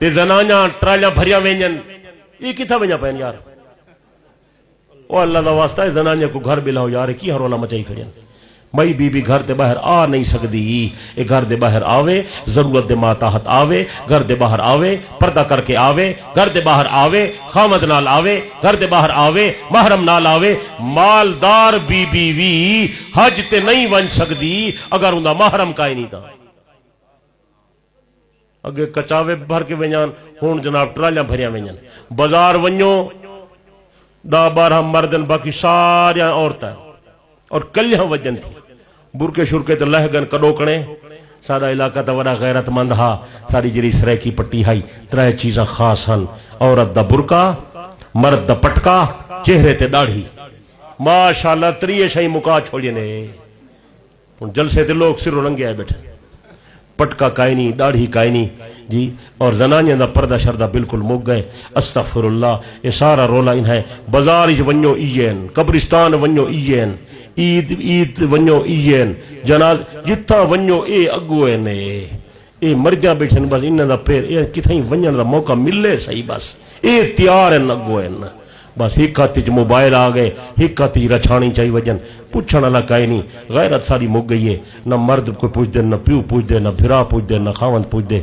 تے زنانیاں ٹرالیاں بھریاں وینجن یہ کتھا وینجا پہن یار او اللہ دا واسطہ ہے زنانیاں کو گھر بلاؤ یار کی ہر رولا مچائی کھڑیاں مئی بی بی گھر دے باہر آ نہیں سکتی اے گھر دے باہر آوے ضرورت دے ماتاحت آوے گھر دے باہر آوے پردہ کر کے آوے گھر دے باہر آوے خامد نال آوے گھر دے باہر آوے محرم نال آوے مالدار بی بی وی حج تے نہیں ون سکتی اگر اندہ محرم کا ہی نہیں تھا اگر کچاوے بھر کے ونجان ہون جناب ٹرالیاں بھریاں ونجان بازار ونجو دا بارہ مردن باقی ساریاں عورتیں اور کلیاں وجن تھی برکے شرکے تے لہگن کڈوکنے سارا علاقہ تا وڑا غیرت مند ہا ساری جری سرے کی پٹی ہائی ترے چیزاں خاص ہن عورت دا برکا مرد دا پٹکا چہرے تے داڑھی ماشاءاللہ تریے شاہی مکا چھوڑی نے جلسے تے لوگ سر رنگے آئے بیٹھے پٹکا کائنی داڑھی کائنی جی اور زنانیاں دا پردہ شردہ بالکل مک گئے استغفر اللہ یہ سارا رولا ان ہے بازار ونجو ایین قبرستان ونجو ایین عید ونجو ایین جناز جتھا ونجو اے اگوے نے اے مرجاں بیٹھن بس انہاں دا پیر اے کتھائیں ونجن دا موقع ملے صحیح بس اے تیار ہیں اگوے نا بس ایک ہاتھ چ موبائل آ گئے ایک ہاتھ چ رچھانی چاہی وجن پوچھنا والا کائیں نہیں غیرت ساری مک گئی ہے نہ مرد کوئی پوچھ دے نہ پیو پوچھ دے نہ بھرا پوچھ دے نہ خاوند پوچھ دے